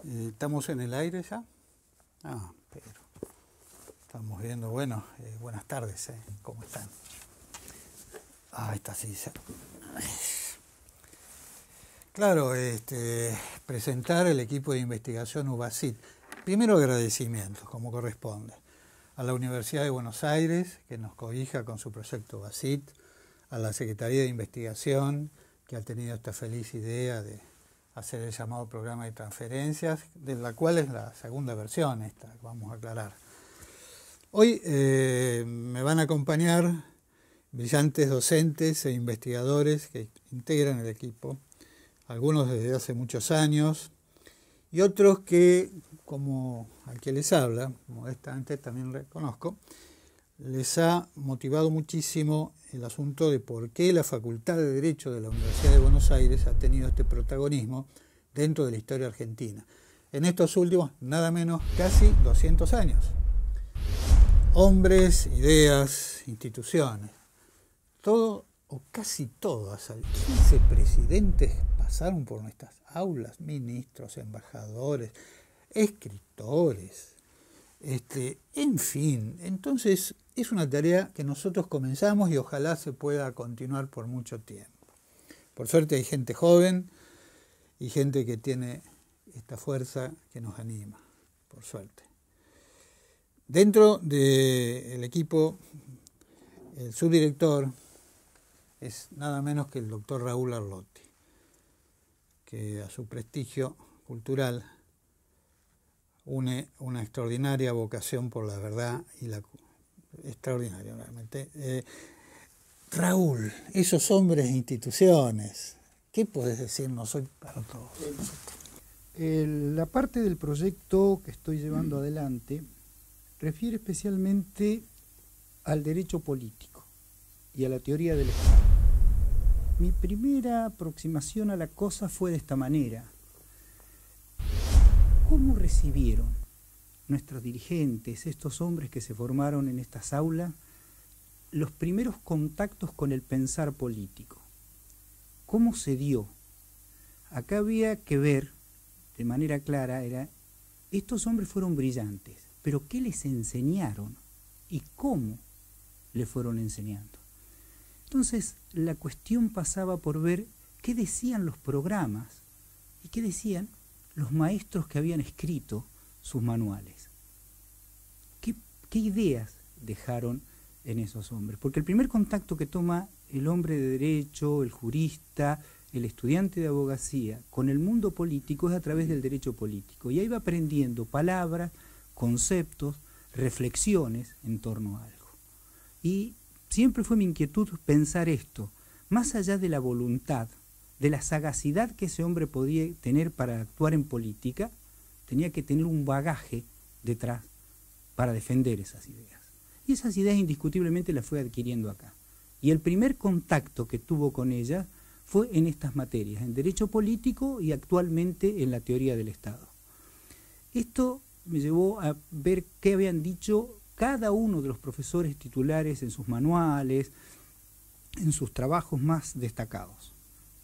¿Estamos en el aire ya? Pero estamos viendo, bueno, buenas tardes, ¿cómo están? Esta silla. Claro, presentar el equipo de investigación UBACIT. Primero agradecimientos, como corresponde, a la Universidad de Buenos Aires, que nos cobija con su proyecto UBACIT, a la Secretaría de Investigación, que ha tenido esta feliz idea de hacer el llamado programa de transferencias, de la cual es la segunda versión esta, vamos a aclarar. Hoy me van a acompañar brillantes docentes e investigadores que integran el equipo, algunos desde hace muchos años y otros que, como al que les habla, modestamente también reconozco, les ha motivado muchísimo el asunto de por qué la Facultad de Derecho de la Universidad de Buenos Aires ha tenido este protagonismo dentro de la historia argentina. En estos últimos, nada menos, casi 200 años. Hombres, ideas, instituciones, todo o casi todas, 15 presidentes pasaron por nuestras aulas, ministros, embajadores, escritores, en fin. Entonces es una tarea que nosotros comenzamos y ojalá se pueda continuar por mucho tiempo. Por suerte hay gente joven y gente que tiene esta fuerza que nos anima, por suerte. Dentro del equipo, el subdirector es nada menos que el doctor Raúl Arlotti, que a su prestigio cultural une una extraordinaria vocación por la verdad y la extraordinaria realmente. Raúl, esos hombres e instituciones, ¿qué podés decirnos hoy para todos? La parte del proyecto que estoy llevando adelante refiere especialmente al derecho político y a la teoría del Estado. Mi primera aproximación a la cosa fue de esta manera. ¿Cómo recibieron nuestros dirigentes, estos hombres que se formaron en estas aulas, los primeros contactos con el pensar político? ¿Cómo se dio? Acá había que ver de manera clara, estos hombres fueron brillantes, pero ¿qué les enseñaron? ¿Y cómo le fueron enseñando? Entonces, la cuestión pasaba por ver qué decían los programas y qué decían los maestros que habían escrito sus manuales. ¿Qué ideas dejaron en esos hombres? Porque el primer contacto que toma el hombre de derecho, el jurista, el estudiante de abogacía con el mundo político es a través del derecho político. Y ahí va aprendiendo palabras, conceptos, reflexiones en torno a algo. Y siempre fue mi inquietud pensar esto, más allá de la voluntad, de la sagacidad que ese hombre podía tener para actuar en política, tenía que tener un bagaje detrás para defender esas ideas. Y esas ideas indiscutiblemente las fue adquiriendo acá. Y el primer contacto que tuvo con ellas fue en estas materias, en derecho político y actualmente en la teoría del Estado. Esto me llevó a ver qué habían dicho cada uno de los profesores titulares en sus manuales, en sus trabajos más destacados.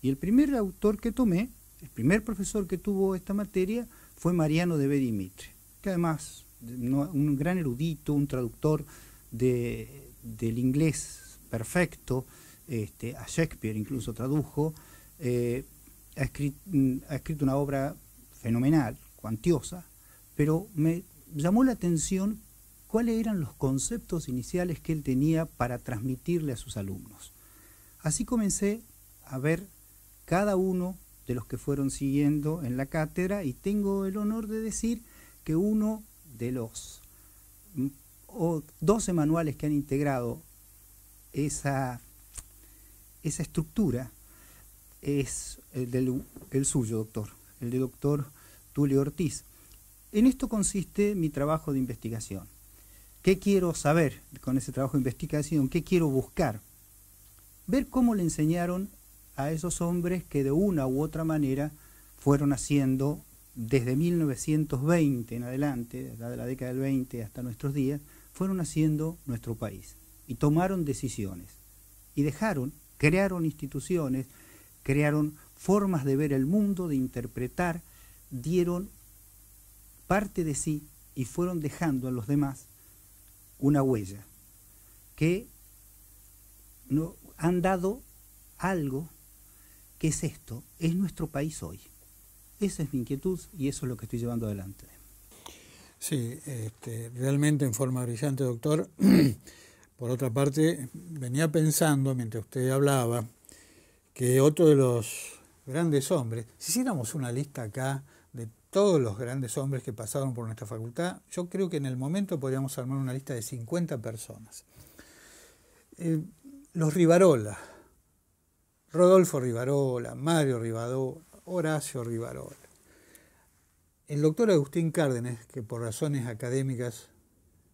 Y el primer autor que tomé, el primer profesor que tuvo esta materia, fue Mariano de Bedimitre, que además un gran erudito, un traductor del inglés perfecto, a Shakespeare incluso tradujo, ha escrito una obra fenomenal, cuantiosa, pero me llamó la atención cuáles eran los conceptos iniciales que él tenía para transmitirle a sus alumnos. Así comencé a ver cada uno de los que fueron siguiendo en la cátedra y tengo el honor de decir que uno de los 12 manuales que han integrado esa estructura es el suyo, doctor, el de doctor Tulio Ortiz. En esto consiste mi trabajo de investigación. ¿Qué quiero saber con ese trabajo de investigación? ¿Qué quiero buscar? Ver cómo le enseñaron a esos hombres que de una u otra manera fueron haciendo desde 1920 en adelante, desde la década del 20 hasta nuestros días, fueron haciendo nuestro país y tomaron decisiones y crearon instituciones, crearon formas de ver el mundo, de interpretar, dieron parte de sí y fueron dejando a los demás una huella, que no, han dado algo que es esto, es nuestro país hoy. Esa es mi inquietud y eso es lo que estoy llevando adelante. Sí, realmente en forma brillante, doctor. Por otra parte, venía pensando, mientras usted hablaba, que otro de los grandes hombres, si hiciéramos una lista acá de todos los grandes hombres que pasaron por nuestra facultad, yo creo que en el momento podríamos armar una lista de 50 personas. Los Rivarola, Rodolfo Rivarola, Mario Rivarola, Horacio Rivarola. El doctor Agustín Cárdenas, que por razones académicas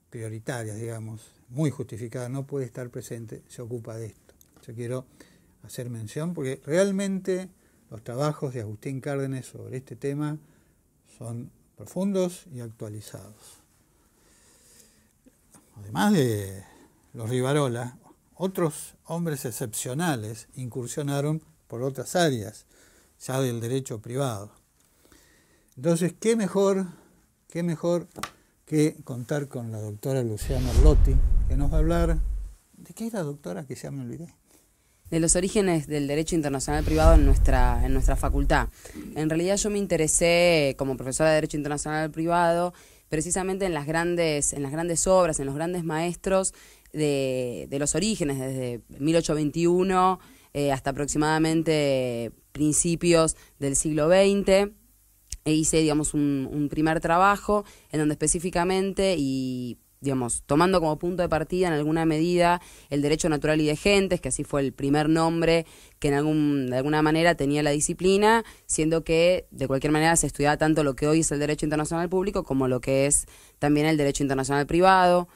prioritarias, digamos, muy justificadas, no puede estar presente, se ocupa de esto. Yo quiero hacer mención porque realmente los trabajos de Agustín Cárdenas sobre este tema son profundos y actualizados. Además de los Rivarola, otros hombres excepcionales incursionaron por otras áreas, ya del derecho privado. Entonces, ¿qué mejor que contar con la doctora Luciana Orlotti, que nos va a hablar de qué era, doctora, que ya me olvidé. De los orígenes del derecho internacional privado en nuestra facultad. En realidad yo me interesé como profesora de derecho internacional privado precisamente en las grandes obras, en los grandes maestros de los orígenes, desde 1821 hasta aproximadamente principios del siglo XX. E hice, digamos, un primer trabajo en donde específicamente y, digamos, tomando como punto de partida en alguna medida el derecho natural y de gentes, que así fue el primer nombre que de alguna manera tenía la disciplina, siendo que de cualquier manera se estudiaba tanto lo que hoy es el derecho internacional público como lo que es también el derecho internacional privado.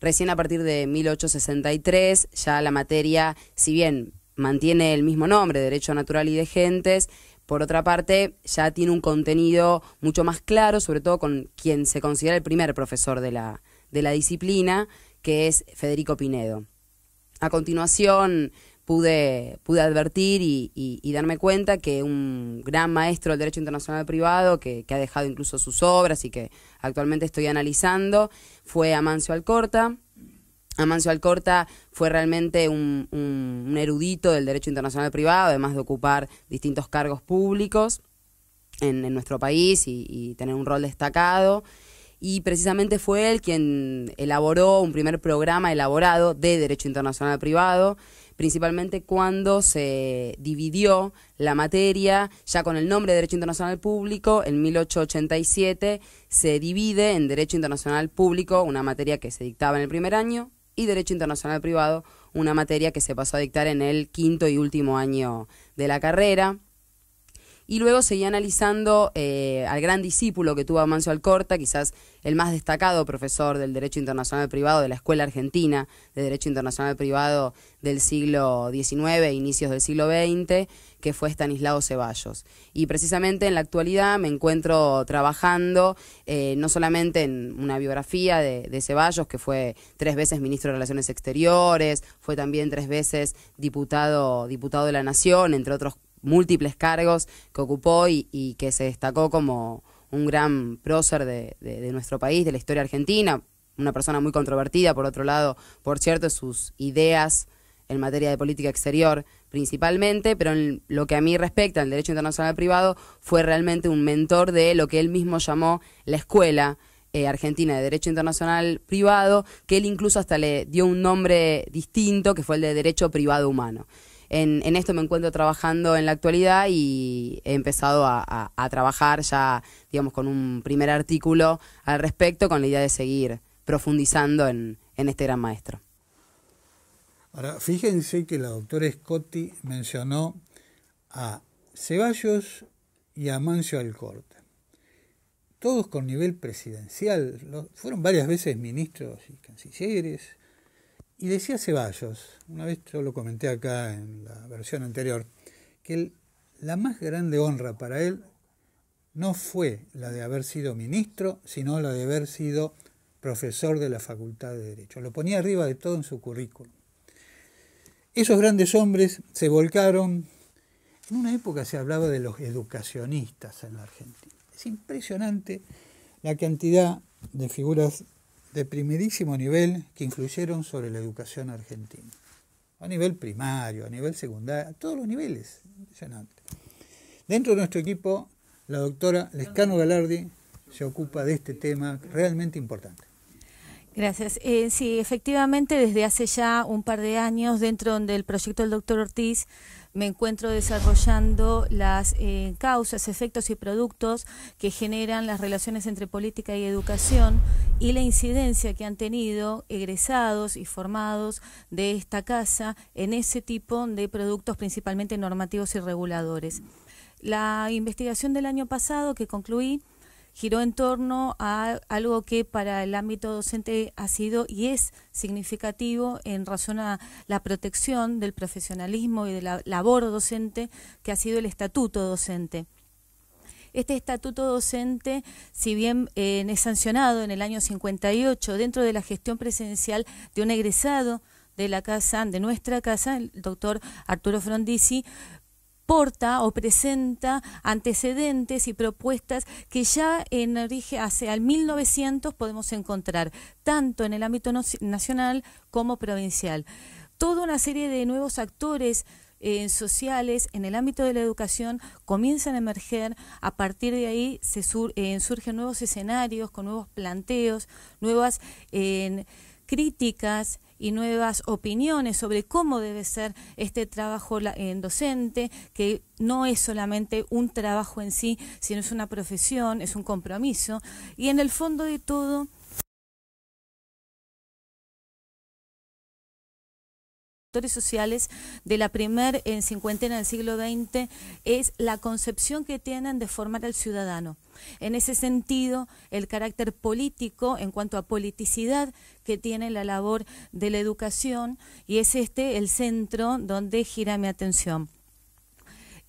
Recién a partir de 1863 ya la materia, si bien mantiene el mismo nombre, derecho natural y de gentes, por otra parte, ya tiene un contenido mucho más claro, sobre todo con quien se considera el primer profesor de la disciplina, que es Federico Pinedo. A continuación, pude advertir y darme cuenta que un gran maestro del derecho internacional privado, que ha dejado incluso sus obras y que actualmente estoy analizando, fue Amancio Alcorta. Amancio Alcorta fue realmente un erudito del derecho internacional privado, además de ocupar distintos cargos públicos en nuestro país y tener un rol destacado. Y precisamente fue él quien elaboró un primer programa elaborado de derecho internacional privado, principalmente cuando se dividió la materia, ya con el nombre de Derecho Internacional Público, en 1887 se divide en Derecho Internacional Público, una materia que se dictaba en el primer año, y Derecho Internacional Privado, una materia que se pasó a dictar en el quinto y último año de la carrera. Y luego seguí analizando al gran discípulo que tuvo Amancio Alcorta, quizás el más destacado profesor del Derecho Internacional Privado de la Escuela Argentina de Derecho Internacional Privado del siglo XIX, inicios del siglo XX, que fue Estanislao Ceballos. Y precisamente en la actualidad me encuentro trabajando no solamente en una biografía de Ceballos, que fue 3 veces ministro de Relaciones Exteriores, fue también 3 veces diputado de la Nación, entre otros múltiples cargos que ocupó y que se destacó como un gran prócer de nuestro país, de la historia argentina, una persona muy controvertida, por otro lado, por cierto, sus ideas en materia de política exterior principalmente, pero en lo que a mí respecta al derecho internacional privado, fue realmente un mentor de lo que él mismo llamó la Escuela Argentina de Derecho Internacional Privado, que él incluso hasta le dio un nombre distinto, que fue el de Derecho Privado Humano. En esto me encuentro trabajando en la actualidad y he empezado a trabajar ya, digamos, con un primer artículo al respecto, con la idea de seguir profundizando en este gran maestro. Ahora, fíjense que la doctora Scotti mencionó a Ceballos y a Amancio Alcorta, todos con nivel presidencial, fueron varias veces ministros y cancilleres. Y decía Ceballos, una vez yo lo comenté acá en la versión anterior, que la más grande honra para él no fue la de haber sido ministro, sino la de haber sido profesor de la Facultad de Derecho. Lo ponía arriba de todo en su currículum. Esos grandes hombres se volcaron. En una época se hablaba de los educacionistas en la Argentina. Es impresionante la cantidad de figuras de primerísimo nivel que influyeron sobre la educación argentina. A nivel primario, a nivel secundario, a todos los niveles. Impresionante. Dentro de nuestro equipo, la doctora Lescano Galardi se ocupa de este tema realmente importante. Gracias. Sí, efectivamente, desde hace ya un par de años, dentro del proyecto del doctor Ortiz, me encuentro desarrollando las causas, efectos y productos que generan las relaciones entre política y educación y la incidencia que han tenido egresados y formados de esta casa en ese tipo de productos, principalmente normativos y reguladores. La investigación del año pasado que concluí giró en torno a algo que para el ámbito docente ha sido y es significativo en razón a la protección del profesionalismo y de la labor docente, que ha sido el estatuto docente. Este estatuto docente, si bien es sancionado en el año 58 dentro de la gestión presidencial de un egresado de la casa, de nuestra casa, el doctor Arturo Frondizi, porta o presenta antecedentes y propuestas que ya en origen hacia el 1900 podemos encontrar, tanto en el ámbito nacional como provincial. Toda una serie de nuevos actores sociales en el ámbito de la educación comienzan a emerger. A partir de ahí surgen nuevos escenarios con nuevos planteos, nuevas críticas y nuevas opiniones sobre cómo debe ser este trabajo docente, que no es solamente un trabajo en sí, sino es una profesión, es un compromiso, y en el fondo de todo sociales de la primer cincuentena del siglo XX es la concepción que tienen de formar al ciudadano. En ese sentido, el carácter político en cuanto a politicidad que tiene la labor de la educación, y es el centro donde gira mi atención.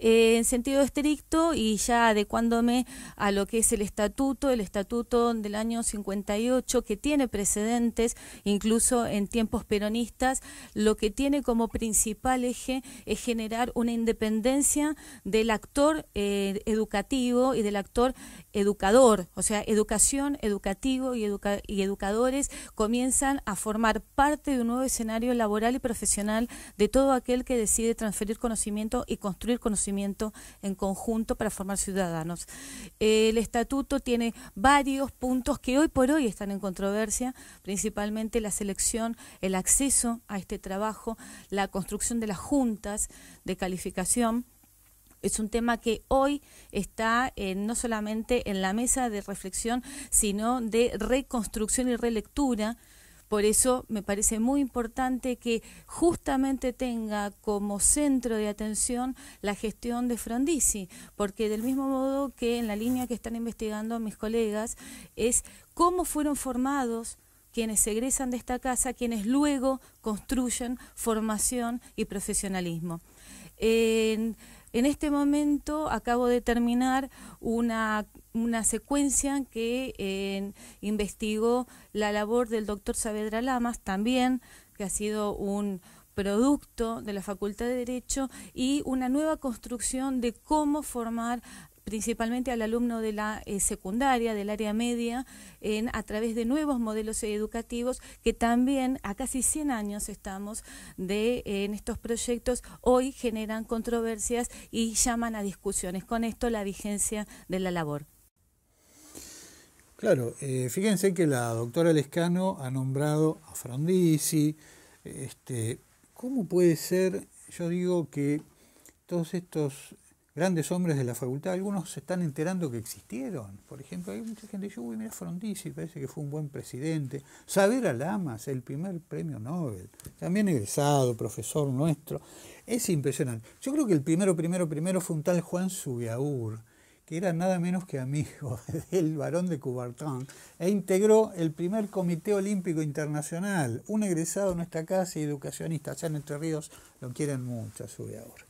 En sentido estricto y ya adecuándome a lo que es el estatuto del año 58, que tiene precedentes incluso en tiempos peronistas, lo que tiene como principal eje es generar una independencia del actor educativo y del actor educador, o sea, educación, educativo y educadores comienzan a formar parte de un nuevo escenario laboral y profesional de todo aquel que decide transferir conocimiento y construir conocimiento en conjunto para formar ciudadanos. El estatuto tiene varios puntos que hoy por hoy están en controversia, principalmente la selección, el acceso a este trabajo, la construcción de las juntas de calificación. Es un tema que hoy está no solamente en la mesa de reflexión, sino de reconstrucción y relectura. Por eso me parece muy importante que justamente tenga como centro de atención la gestión de Frondizi, porque del mismo modo que en la línea que están investigando mis colegas, es cómo fueron formados quienes egresan de esta casa, quienes luego construyen formación y profesionalismo. En este momento acabo de terminar una secuencia que investigó la labor del doctor Saavedra Lamas, también, que ha sido un producto de la Facultad de Derecho, y una nueva construcción de cómo formar principalmente al alumno de la secundaria, del área media, a través de nuevos modelos educativos que también a casi 100 años estamos en estos proyectos, hoy generan controversias y llaman a discusiones. Con esto la vigencia de la labor. Claro, fíjense que la doctora Lescano ha nombrado a Frondizi. ¿Cómo puede ser? Yo digo que todos estos grandes hombres de la facultad, algunos se están enterando que existieron. Por ejemplo, hay mucha gente que dice, uy, mira Frondizi, parece que fue un buen presidente. Saavedra Lamas, el primer premio Nobel, también egresado, profesor nuestro. Es impresionante. Yo creo que el primero fue un tal Juan Zubiaur, que era nada menos que amigo del Barón de Coubertin, e integró el primer Comité Olímpico Internacional, un egresado de nuestra casa y educacionista. Allá en Entre Ríos lo quieren mucho a Zubiaur.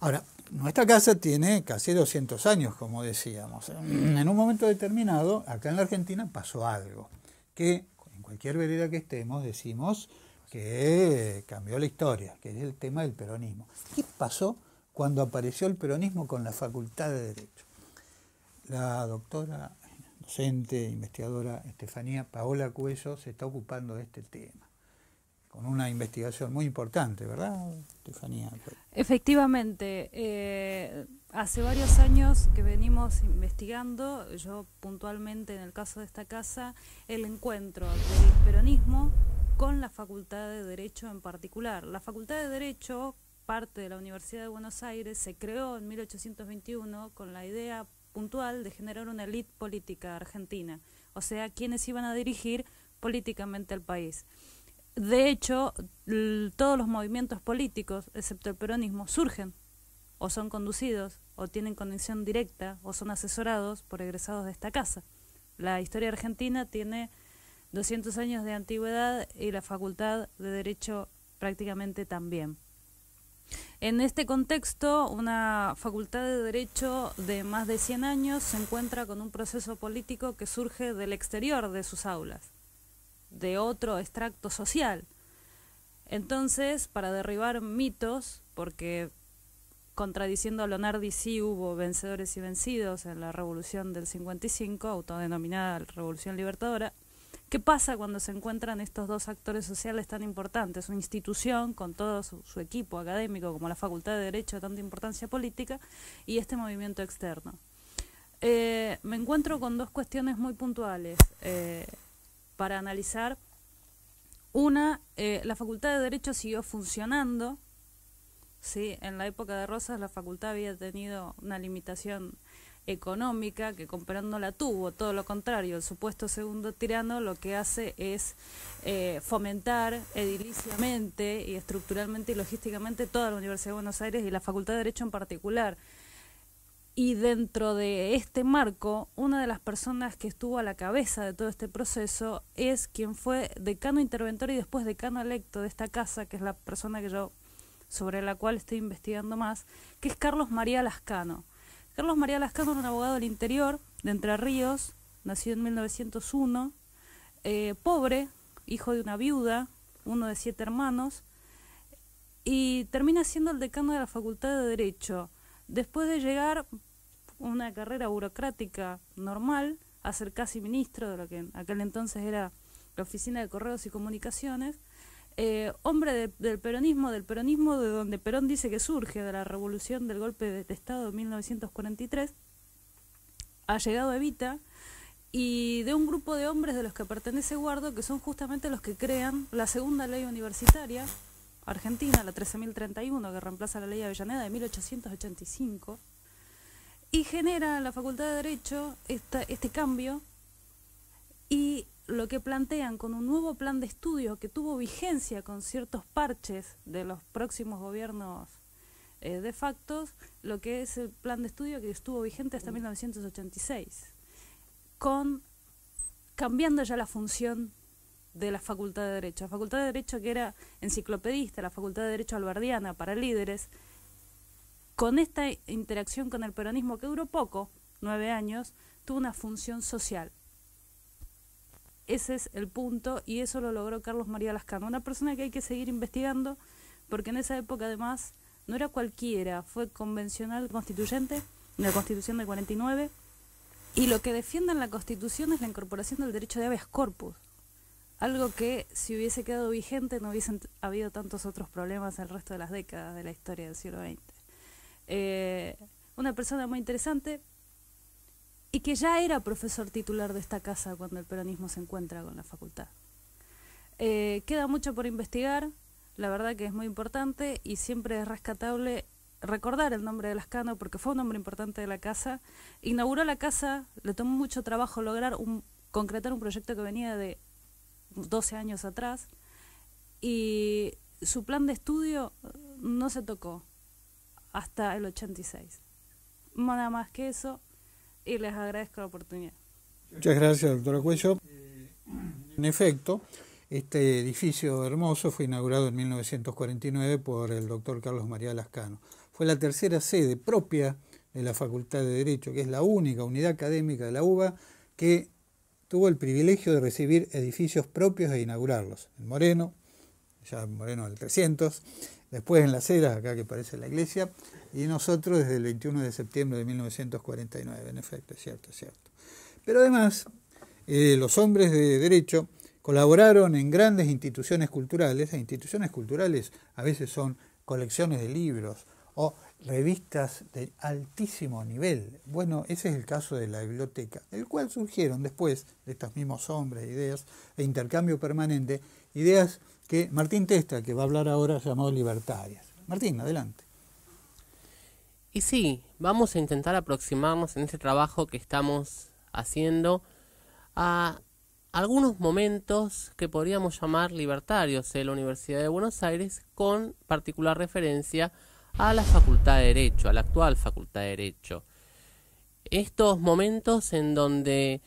Ahora, nuestra casa tiene casi 200 años, como decíamos. En un momento determinado, acá en la Argentina pasó algo, que en cualquier vereda que estemos decimos que cambió la historia, que es el tema del peronismo. ¿Qué pasó cuando apareció el peronismo con la Facultad de Derecho? La doctora, no docente, investigadora Estefanía Paola Cuello se está ocupando de este tema, con una investigación muy importante, ¿verdad, Estefanía? Efectivamente, hace varios años que venimos investigando, yo puntualmente en el caso de esta casa, el encuentro del peronismo con la Facultad de Derecho en particular. La Facultad de Derecho, parte de la Universidad de Buenos Aires, se creó en 1821 con la idea puntual de generar una élite política argentina, o sea, quienes iban a dirigir políticamente el país. De hecho, todos los movimientos políticos, excepto el peronismo, surgen o son conducidos o tienen conexión directa o son asesorados por egresados de esta casa. La historia argentina tiene 200 años de antigüedad y la Facultad de Derecho prácticamente también. En este contexto, una facultad de Derecho de más de 100 años se encuentra con un proceso político que surge del exterior de sus aulas, de otro extracto social. Entonces, para derribar mitos, porque contradiciendo a Leonardi sí hubo vencedores y vencidos en la Revolución del 55, autodenominada Revolución Libertadora, ¿qué pasa cuando se encuentran estos dos actores sociales tan importantes? Una institución con todo su equipo académico, como la Facultad de Derecho de tanta importancia política, y este movimiento externo. Me encuentro con dos cuestiones muy puntuales para analizar. Una, la Facultad de Derecho siguió funcionando, ¿sí? En la época de Rosas la facultad había tenido una limitación económica que con Perón no la tuvo, todo lo contrario, el supuesto segundo tirano lo que hace es fomentar ediliciamente y estructuralmente y logísticamente toda la Universidad de Buenos Aires y la Facultad de Derecho en particular. Y dentro de este marco, una de las personas que estuvo a la cabeza de todo este proceso es quien fue decano interventor y después decano electo de esta casa, que es la persona que yo, sobre la cual estoy investigando más, que es Carlos María Lascano. Carlos María Lascano era un abogado del interior, de Entre Ríos, nacido en 1901, pobre, hijo de una viuda, uno de 7 hermanos, y termina siendo el decano de la Facultad de Derecho, después de llegar una carrera burocrática normal, a ser casi ministro de lo que en aquel entonces era la Oficina de Correos y Comunicaciones, hombre del peronismo de donde Perón dice que surge, de la revolución del golpe de Estado de 1943, ha llegado a Evita, y de un grupo de hombres de los que pertenece Guardo, que son justamente los que crean la segunda ley universitaria argentina, la 13.031, que reemplaza la ley de Avellaneda de 1885, y genera en la Facultad de Derecho este cambio, y lo que plantean con un nuevo plan de estudio que tuvo vigencia con ciertos parches de los próximos gobiernos de facto, lo que es el plan de estudio que estuvo vigente hasta 1986, cambiando ya la función de la Facultad de Derecho. La Facultad de Derecho, que era enciclopedista, la Facultad de Derecho alberdiana para líderes, con esta interacción con el peronismo que duró poco, 9 años, tuvo una función social. Ese es el punto, y eso lo logró Carlos María Lascano, una persona que hay que seguir investigando, porque en esa época además no era cualquiera, fue convencional constituyente en la Constitución del 49, y lo que defiende en la Constitución es la incorporación del derecho de habeas corpus, algo que si hubiese quedado vigente no hubiesen habido tantos otros problemas el resto de las décadas de la historia del siglo XX. Una persona muy interesante, y que ya era profesor titular de esta casa cuando el peronismo se encuentra con la facultad. Queda mucho por investigar, la verdad que es muy importante, y siempre es rescatable recordar el nombre de Lascano porque fue un hombre importante de la casa. Inauguró la casa, le tomó mucho trabajo lograr concretar un proyecto que venía de 12 años atrás, y su plan de estudio no se tocó hasta el 86. Nada más que eso, y les agradezco la oportunidad. Muchas gracias, doctora Cuello. En efecto, este edificio hermoso fue inaugurado en 1949 por el doctor Carlos María Lascano. Fue la tercera sede propia de la Facultad de Derecho, que es la única unidad académica de la UBA que tuvo el privilegio de recibir edificios propios e inaugurarlos. En Moreno, ya Moreno del 300, después en Las Heras, acá que parece la iglesia, y nosotros desde el 21 de septiembre de 1949, en efecto, es cierto, es cierto. Pero además, los hombres de derecho colaboraron en grandes instituciones culturales. E instituciones culturales a veces son colecciones de libros o revistas de altísimo nivel. Bueno, ese es el caso de la biblioteca, del cual surgieron después de estos mismos hombres, ideas e intercambio permanente, ideas que Martín Testa, que va a hablar ahora, llamó libertarias. Martín, adelante. Y sí, vamos a intentar aproximarnos en este trabajo que estamos haciendo a algunos momentos que podríamos llamar libertarios en la Universidad de Buenos Aires, con particular referencia a la Facultad de Derecho, a la actual Facultad de Derecho. Estos momentos en donde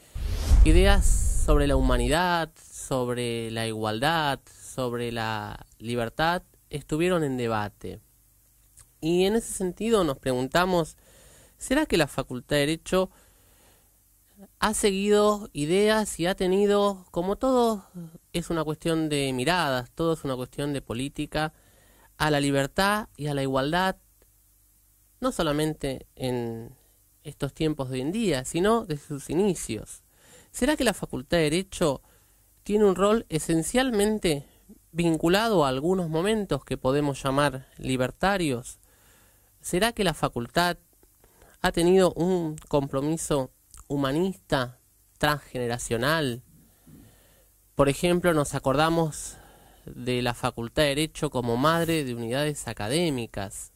ideas sobre la humanidad, sobre la igualdad, sobre la libertad estuvieron en debate. Y en ese sentido nos preguntamos, ¿será que la Facultad de Derecho ha seguido ideas y ha tenido, como todo es una cuestión de miradas, todo es una cuestión de política, a la libertad y a la igualdad, no solamente en estos tiempos de hoy en día, sino desde sus inicios? ¿Será que la Facultad de Derecho tiene un rol esencialmente vinculado a algunos momentos que podemos llamar libertarios? ¿Será que la facultad ha tenido un compromiso humanista, transgeneracional? Por ejemplo, nos acordamos de la Facultad de Derecho como madre de unidades académicas.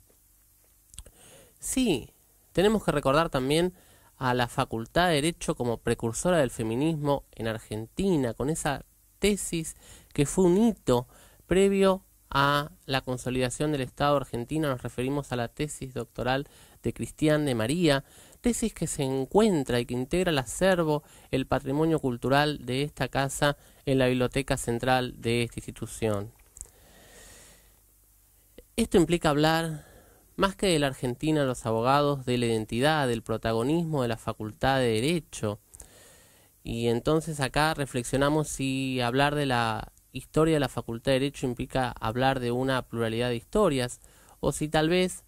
Sí, tenemos que recordar también a la Facultad de Derecho como precursora del feminismo en Argentina, con esa tesis que fue un hito previo a la consolidación del Estado argentino. Nos referimos a la tesis doctoral de Cristian de María, tesis que se encuentra y que integra el acervo, el patrimonio cultural de esta casa en la biblioteca central de esta institución. Esto implica hablar, más que de la Argentina, los abogados, de la identidad, del protagonismo de la Facultad de Derecho. Y entonces acá reflexionamos si hablar de la historia de la Facultad de Derecho implica hablar de una pluralidad de historias, o si tal vez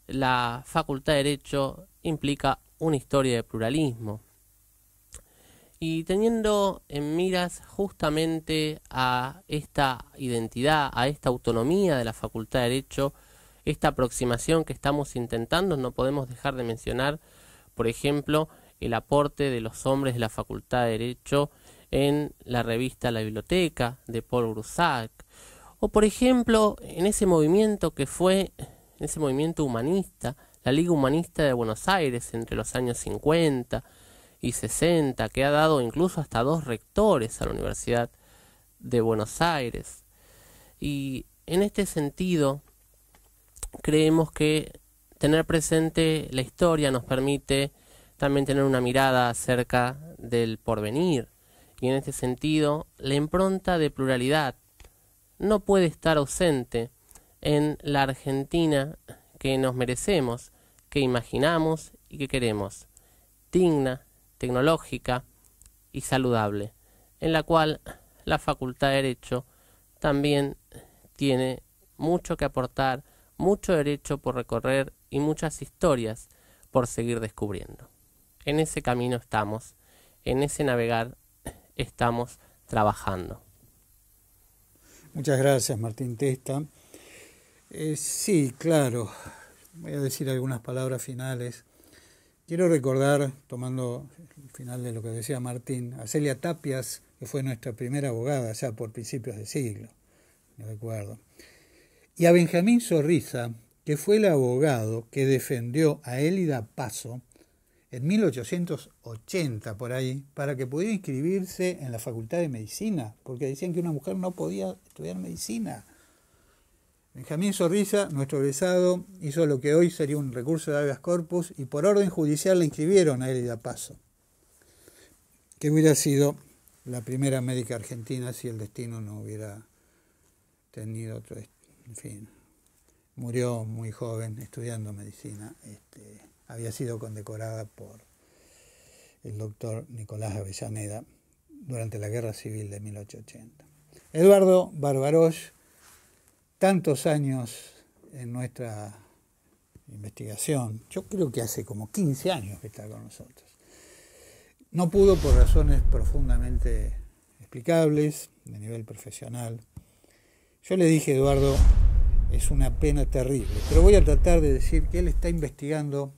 la Facultad de Derecho implica una historia de pluralismo. Y teniendo en miras justamente a esta identidad, a esta autonomía de la Facultad de Derecho, esta aproximación que estamos intentando, no podemos dejar de mencionar, por ejemplo, el aporte de los hombres de la Facultad de Derecho en la revista La Biblioteca de Paul Grusac, o por ejemplo en ese movimiento que fue, en ese movimiento humanista, la Liga Humanista de Buenos Aires entre los años 50 y 60, que ha dado incluso hasta 2 rectores a la Universidad de Buenos Aires. Y en este sentido, creemos que tener presente la historia nos permite también tener una mirada acerca del porvenir. Y en este sentido, la impronta de pluralidad no puede estar ausente en la Argentina que nos merecemos, que imaginamos y que queremos, digna, tecnológica y saludable, en la cual la Facultad de Derecho también tiene mucho que aportar, mucho derecho por recorrer y muchas historias por seguir descubriendo. En ese camino estamos, en ese navegar estamos trabajando. Muchas gracias, Martín Testa. Sí, claro, voy a decir algunas palabras finales. Quiero recordar, tomando el final de lo que decía Martín, a Celia Tapias, que fue nuestra primera abogada ya por principios de siglo, me recuerdo. Y a Benjamín Zorriza, que fue el abogado que defendió a Élida Paso en 1880, por ahí, para que pudiera inscribirse en la Facultad de Medicina, porque decían que una mujer no podía estudiar medicina. Benjamín Zorriza, nuestro egresado, hizo lo que hoy sería un recurso de habeas corpus y por orden judicial la inscribieron a Élida Paso, que hubiera sido la primera médica argentina si el destino no hubiera tenido otro. En fin, murió muy joven estudiando medicina. Había sido condecorada por el doctor Nicolás Avellaneda durante la Guerra Civil de 1880. Eduardo Barbarosh, tantos años en nuestra investigación, yo creo que hace como 15 años que está con nosotros. No pudo por razones profundamente explicables, de nivel profesional. Yo le dije, Eduardo, es una pena terrible, pero voy a tratar de decir que él está investigando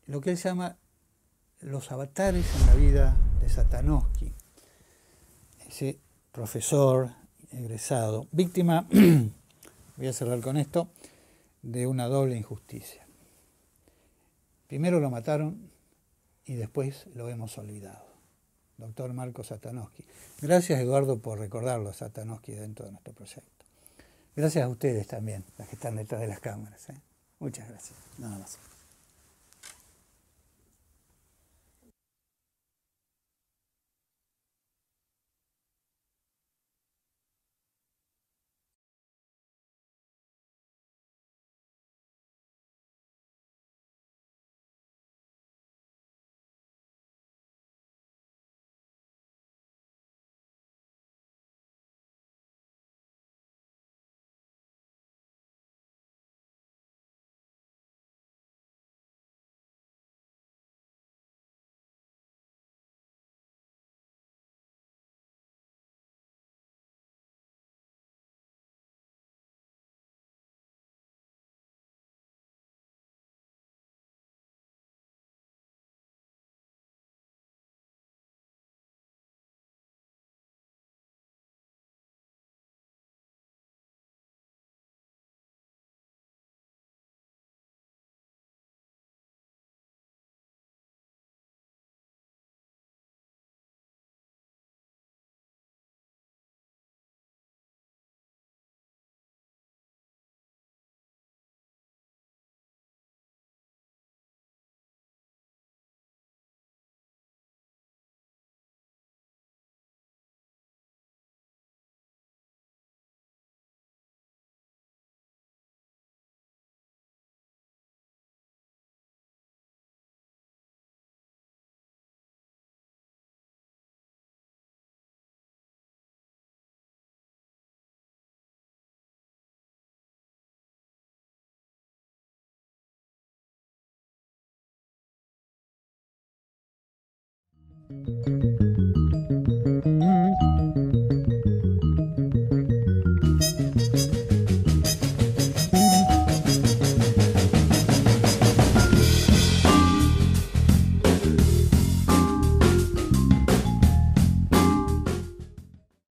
lo que él llama los avatares en la vida de Satanowski, ese profesor egresado, víctima, voy a cerrar con esto, de una doble injusticia. Primero lo mataron y después lo hemos olvidado. Doctor Marco Satanowski. Gracias, Eduardo, por recordarlo a Satanowski dentro de nuestro proyecto. Gracias a ustedes también, las que están detrás de las cámaras. Muchas gracias. Nada más.